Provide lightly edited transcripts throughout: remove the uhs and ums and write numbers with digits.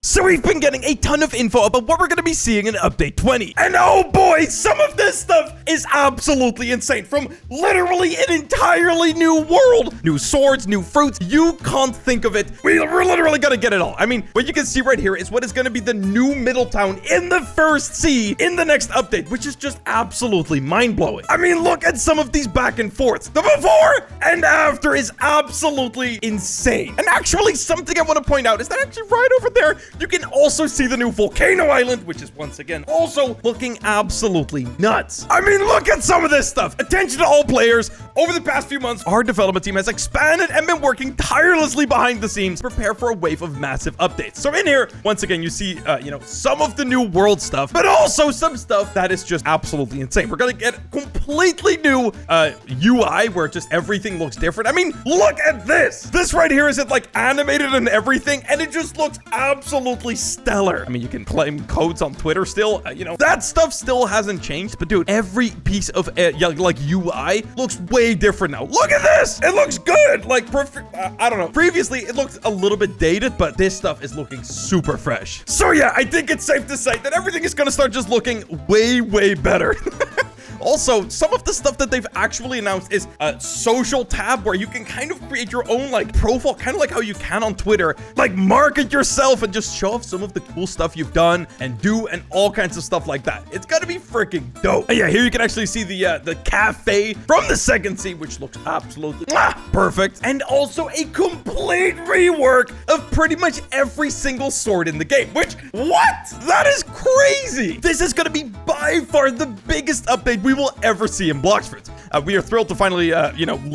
So we've been getting a ton of info about what we're going to be seeing in Update 20. And oh boy, some of this stuff is absolutely insane. From literally an entirely new world. New swords, new fruits. You can't think of it. We're literally going to get it all. I mean, what you can see right here is what is going to be the new middle town in the first sea in the next update, which is just absolutely mind-blowing. I mean, look at some of these back and forths. The before and after is absolutely insane. And actually, something I want to point out is that actually right over there, you can also see the new volcano island, which is once again also looking absolutely nuts. I mean, look at some of this stuff. Attention to all players. Over the past few months, our development team has expanded and been working tirelessly behind the scenes to prepare for a wave of massive updates. So in here, once again, you see, some of the new world stuff, but also some stuff that is just absolutely insane. We're going to get completely new UI where just everything looks different. I mean, look at this. This right here is it like animated and everything, and it just looks absolutely stellar. I mean, you can claim codes on Twitter still, that stuff still hasn't changed, but dude, every piece of UI looks way different now. Look at this. It looks good. Like, I don't know. Previously, it looked a little bit dated, but this stuff is looking super fresh. So yeah, I think it's safe to say that everything is going to start just looking way, way better. Also, some of the stuff that they've actually announced is a social tab where you can kind of create your own profile, kind of like how you can on Twitter, market yourself and just show off some of the cool stuff you've done and do and all kinds of stuff like that. It's gonna be freaking dope. And yeah, here you can actually see the cafe from the second sea, which looks absolutely perfect. And also a complete rework of pretty much every single sword in the game, which, what? That is crazy. This is gonna be by far the biggest update we will ever see in Blox Fruits. We are thrilled to finally,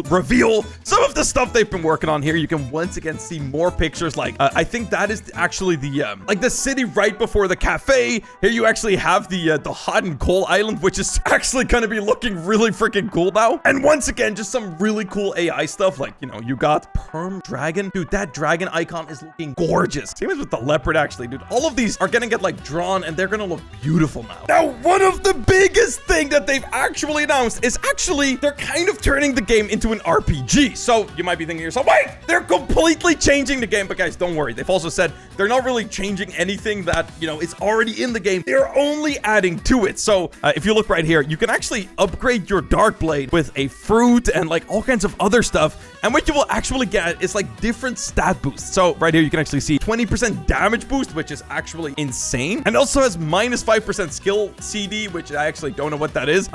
reveal some of the stuff they've been working on here. You can once again see more pictures. I think that is actually the city right before the cafe. Here you actually have the hot and cold island, which is actually going to be looking really freaking cool now. And once again, just some really cool AI stuff. You got Perm Dragon. Dude, that dragon icon is looking gorgeous. Same as with the leopard, actually, dude. All of these are going to get drawn and they're going to look beautiful now. Now, one of the biggest thing that they've actually announced is they're kind of turning the game into an RPG. So you might be thinking to yourself, wait, they're completely changing the game. But guys, don't worry. They've also said they're not really changing anything that, is already in the game. They're only adding to it. So if you look right here, you can actually upgrade your Dark Blade with a fruit and all kinds of other stuff. And what you will actually get is different stat boosts. So right here, you can actually see 20% damage boost, which is actually insane. And also has -5% skill CD, which I actually don't know what that is.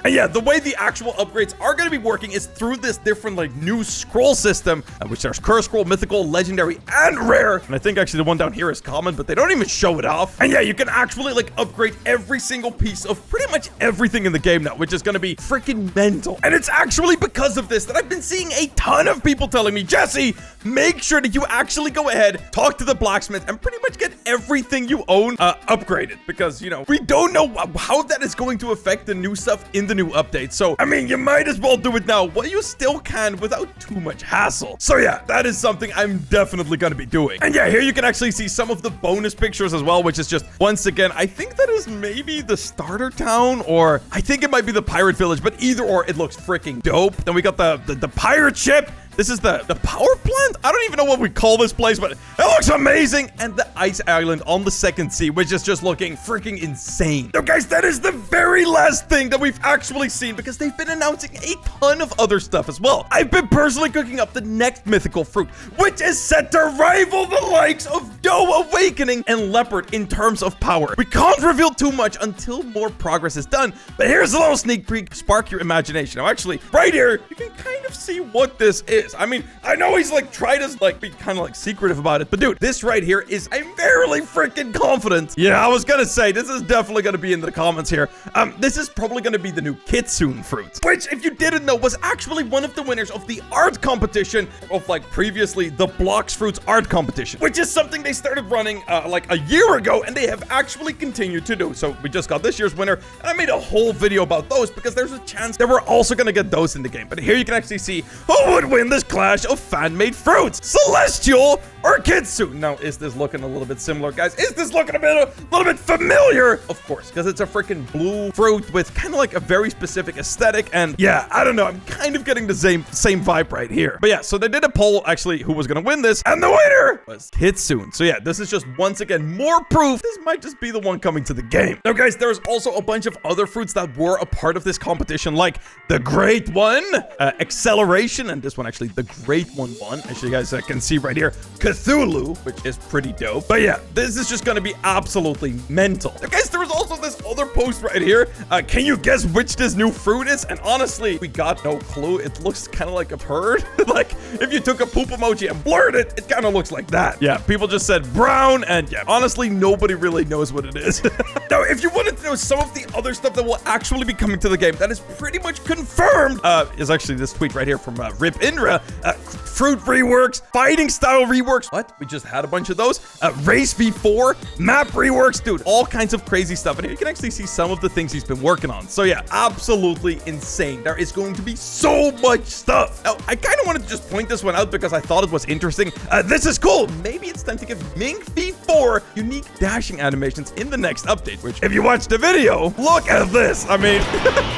And yeah, the way the actual upgrades are going to be working is through this different new scroll system, which there's curse scroll, mythical, legendary, and rare. And I think actually the one down here is common, but they don't even show it off. And yeah, you can actually upgrade every single piece of pretty much everything in the game now, which is going to be freaking mental. And it's actually because of this that I've been seeing a ton of people telling me, Jesse, make sure that you actually go ahead, talk to the blacksmith, and pretty much get everything you own upgraded. Because, we don't know how that is going to affect the new stuff in the new update. So, I mean, you might as well do it now while you still can without too much hassle. So yeah, that is something I'm definitely going to be doing. And yeah, here you can actually see some of the bonus pictures as well, which is just, once again, I think that is maybe the starter town, or I think it might be the pirate village, but either or, it looks freaking dope. Then we got the pirate ship. This is the power plant? I don't even know what we call this place, but it looks amazing. And the ice island on the second sea, which is just looking freaking insane. So guys, that is the very last thing that we've actually seen, because they've been announcing a ton of other stuff as well. I've been personally cooking up the next mythical fruit, which is set to rival the likes of Doe Awakening and Leopard in terms of power. We can't reveal too much until more progress is done, but here's a little sneak peek. Spark your imagination. Now, actually, right here, you can kind of see what this is. I mean, I know he's tried to be kind of secretive about it, but dude, this right here is, I'm fairly freaking confident. Yeah, I was gonna say, this is definitely gonna be in the comments here. This is probably gonna be the new Kitsune fruit, which, if you didn't know, was actually one of the winners of the art competition of previously the Blox Fruits art competition, which is something they started running a year ago, and they have actually continued to do. So we just got this year's winner, and I made a whole video about those because there's a chance that we're also gonna get those in the game. But here you can actually see who would win this clash of fan-made fruits, Celestial or Kitsu. Now, is this looking a little bit similar, guys? Is this looking a little bit familiar? Of course, because it's a freaking blue fruit with kind of like a very specific aesthetic. And yeah, I don't know. I'm kind of getting the same vibe right here. But yeah, so they did a poll, actually, who was going to win this. And the winner was Kitsu. So yeah, this is just once again more proof this might just be the one coming to the game. Now, guys, there's also a bunch of other fruits that were a part of this competition, like the Great One, Acceleration, and this one actually, the Great One won. As you guys can see right here, Cthulhu, which is pretty dope. But yeah, this is just going to be absolutely mental. Now, guys, there was also this other post right here. Can you guess which this new fruit is? And honestly, we got no clue. It looks kind of like a bird. Like if you took a poop emoji and blurred it, it kind of looks like that. Yeah, people just said brown, and yeah, honestly, nobody really knows what it is. Now, if you wanted to know some of the other stuff that will actually be coming to the game, that is pretty much confirmed, is actually this tweet right here from Rip Indra. Fruit reworks, fighting style reworks. What? We just had a bunch of those. Race v4, map reworks, dude, all kinds of crazy stuff. And here you can actually see some of the things he's been working on. So yeah, absolutely insane. There is going to be so much stuff. Now, I kind of wanted to just point this one out because I thought it was interesting. This is cool. Maybe it's time to give Mink v4 unique dashing animations in the next update, which if you watch the video, look at this. I mean,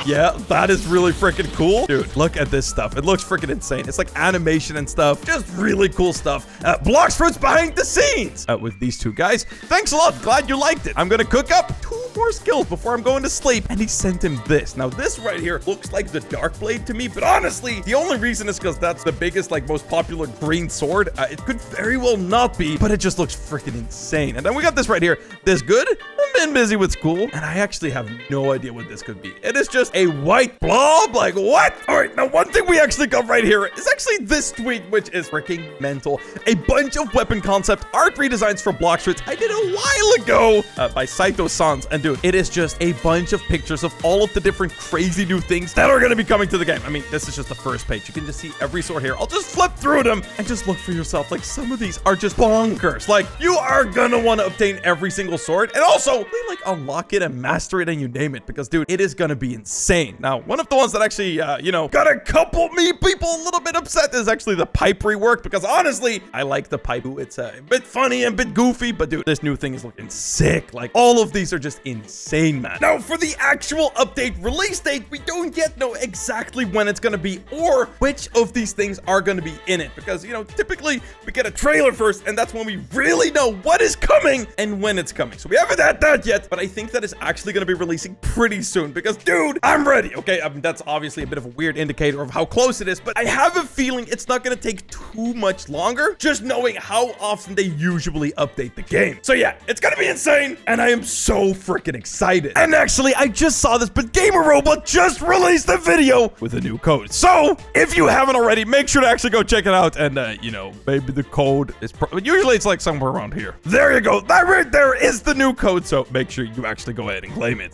yeah, that is really freaking cool. Dude, look at this stuff. It looks freaking insane. It's like animation and stuff. Just really cool stuff. Blox fruits behind the scenes with these two guys. Thanks a lot. Glad you liked it. I'm going to cook up 2 more skills before I'm going to sleep. And he sent him this. Now, this right here looks like the Dark Blade to me, but honestly, the only reason is because that's the biggest, like, most popular green sword. It could very well not be, but it just looks freaking insane. And then we got this right here. This good? I've been busy with school, and I actually have no idea what this could be. It is just a white blob. Like, what? All right, now, one thing we actually got right here is actually this tweet, which is freaking mental. A bunch of weapon concept art redesigns for Blox fruits I did a while ago by Saito Sans. And dude, it is just a bunch of pictures of all of the different crazy new things that are going to be coming to the game. I mean, this is just the first page. You can just see every sword here. I'll just flip through them and just look for yourself. Like, some of these are just bonkers. Like, you are gonna want to obtain every single sword, and also they like unlock it and master it and you name it, because dude, it is gonna be insane. Now, one of the ones that actually you know, got a couple people a little bit upset is actually the pipe rework, because honestly, I like the pipe. It's a bit funny and a bit goofy, but dude, this new thing is looking sick. Like, all of these are just insane, man. Now, for the actual update release date, we don't yet know exactly when it's gonna be or which of these things are gonna be in it, because, you know, typically we get a trailer first, and that's when we really know what is coming and when it's coming. So we haven't had that yet, but I think that is actually gonna be releasing pretty soon, because dude, I'm ready. Okay, I mean, that's obviously a bit of a weird indicator of how close it is, but I have a feeling it's not gonna take too much longer, just knowing how often they usually update the game. So yeah, it's gonna be insane, and I am so freaking excited. And actually, I just saw this, but Gamer Robot just released a video with a new code. So if you haven't already, make sure to actually go check it out, and you know, maybe the code is usually it's like somewhere around here. There you go. That right there is the new code, so make sure you actually go ahead and claim it.